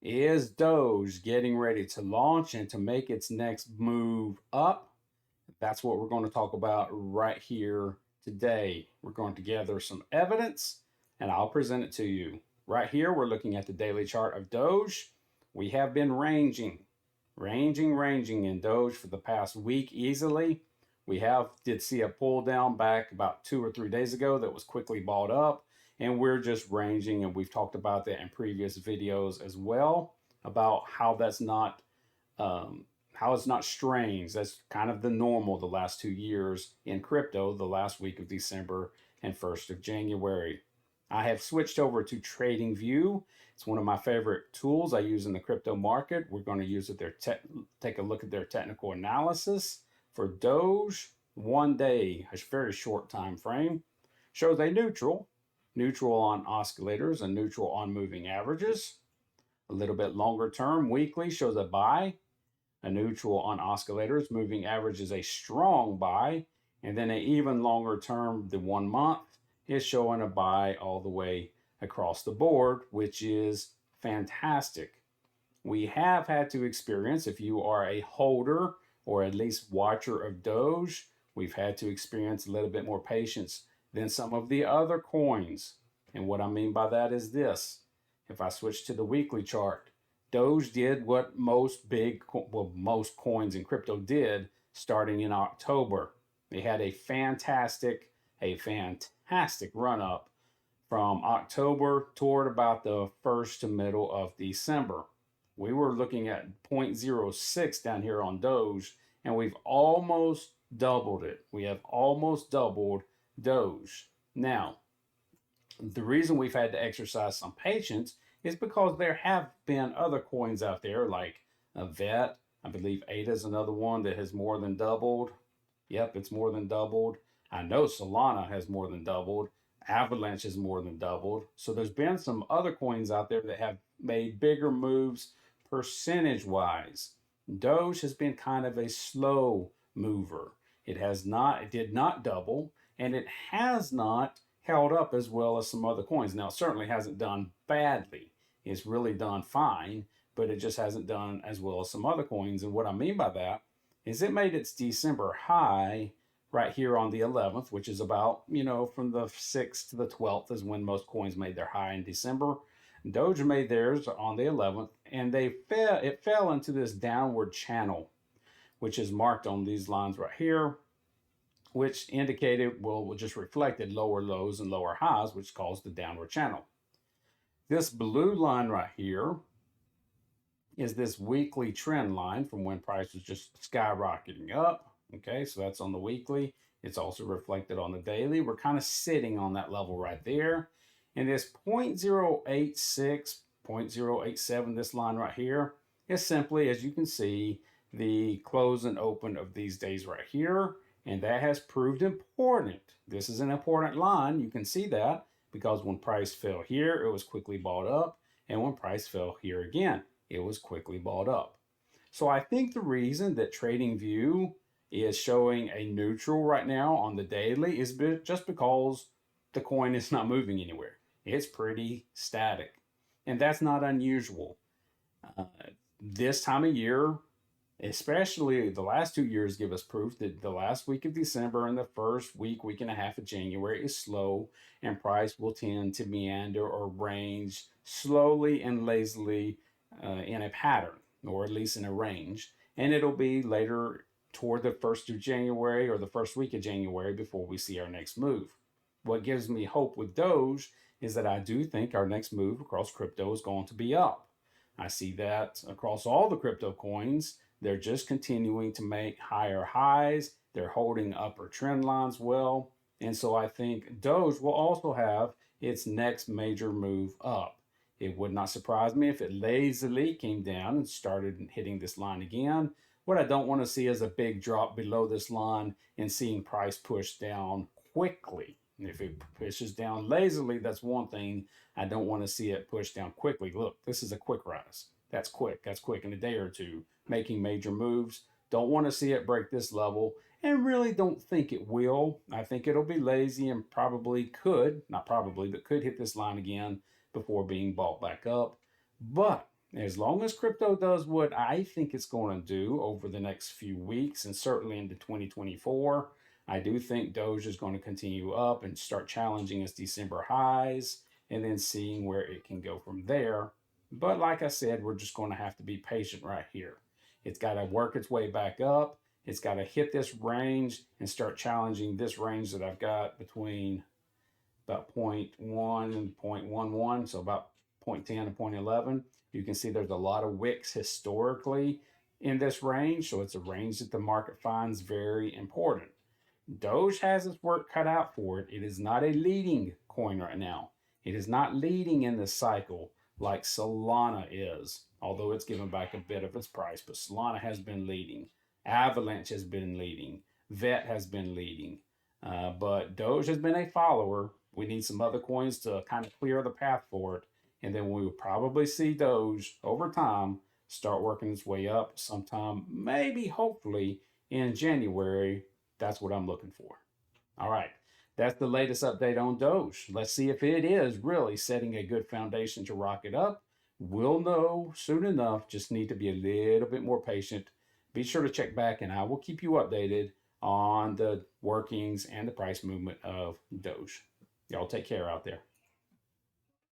Is Doge getting ready to launch and to make its next move up? That's what we're going to talk about right here today. We're going to gather some evidence and I'll present it to you. Right here, we're looking at the daily chart of Doge. We have been ranging in Doge for the past week easily. We did see a pull down back about 2 or 3 days ago that was quickly bought up, and we're just ranging, and we've talked about that in previous videos as well about um, how it's not strange. That's kind of the normal the last 2 years in crypto, the last week of December and 1st of January. I have switched over to TradingView. It's one of my favorite tools I use in the crypto market. We're going to use it there, take a look at their technical analysis for Doge. 1 day, a very short time frame, shows a neutral on oscillators and neutral on moving averages. A little bit longer term, weekly, shows a buy, a neutral on oscillators. Moving average is a strong buy. And then an even longer term, the 1 month, is showing a buy all the way across the board, which is fantastic. We have had to experience, if you are a holder or at least watcher of Doge, we've had to experience a little bit more patience than some of the other coins. And what I mean by that is this. If I switch to the weekly chart, Doge did what most coins in crypto did starting in October. They had a fantastic run up from October toward about the first to middle of December. We were looking at 0.06 down here on Doge, and we've almost doubled it. We have almost doubled Doge. Now, the reason we've had to exercise some patience is because there have been other coins out there like a VET. I believe ADA is another one that has more than doubled. Yep, it's more than doubled. I know Solana has more than doubled. Avalanche has more than doubled. So there's been some other coins out there that have made bigger moves percentage wise. Doge has been kind of a slow mover. It did not double, and it has not held up as well as some other coins. Now, it certainly hasn't done badly. It's really done fine, but it just hasn't done as well as some other coins. And what I mean by that is it made its December high right here on the 11th, which is about, from the 6th to the 12th is when most coins made their high in December. Doge made theirs on the 11th, and it fell into this downward channel, which is marked on these lines right here, which indicated, just reflected lower lows and lower highs, which caused the downward channel. This blue line right here is this weekly trend line from when price was just skyrocketing up. Okay, so that's on the weekly. It's also reflected on the daily. We're kind of sitting on that level right there. And this 0.086, 0.087, this line right here, is simply, as you can see, the close and open of these days right here. And that has proved important. This is an important line. You can see that because when price fell here, it was quickly bought up. And when price fell here again, it was quickly bought up. So I think the reason that TradingView is showing a neutral right now on the daily is just because the coin is not moving anywhere. It's pretty static. And that's not unusual. This time of year, especially the last 2 years, give us proof that the last week of December and the first week and a half of January is slow, and price will tend to meander or range slowly and lazily in a pattern, or at least in a range. And it'll be later toward the 1st of January or the first week of January before we see our next move. What gives me hope with Doge is that I do think our next move across crypto is going to be up. I see that across all the crypto coins. They're just continuing to make higher highs. They're holding upper trend lines well. And so I think Doge will also have its next major move up. It would not surprise me if it lazily came down and started hitting this line again. What I don't want to see is a big drop below this line and seeing price push down quickly. If it pushes down lazily, that's one thing. I don't want to see it push down quickly. Look, this is a quick rise. That's quick. That's quick in a day or two, making major moves. Don't want to see it break this level, and really don't think it will. I think it'll be lazy and probably could, not probably, but could hit this line again before being bought back up. But As long as crypto does what I think it's going to do over the next few weeks and certainly into 2024, I do think Doge is going to continue up and start challenging its December highs and then seeing where it can go from there. But like I said, we're just going to have to be patient right here. It's got to work its way back up. It's got to hit this range and start challenging this range that I've got between about zero point 0.1 and zero point 0.11, so about 0.10 and 0.11. You can see there's a lot of wicks historically in this range, so it's a range that the market finds very important. Doge has its work cut out for it. It is not a leading coin right now. It is not leading in this cycle like Solana is, although it's given back a bit of its price. But Solana has been leading. Avalanche has been leading. VET has been leading. But Doge has been a follower. We need some other coins to kind of clear the path for it. And then we will probably see Doge over time start working its way up sometime, maybe, hopefully, in January. That's what I'm looking for. All right. That's the latest update on Doge. Let's see if it is really setting a good foundation to rock it up. We'll know soon enough. Just need to be a little bit more patient. Be sure to check back, and I will keep you updated on the workings and the price movement of Doge. Y'all take care out there.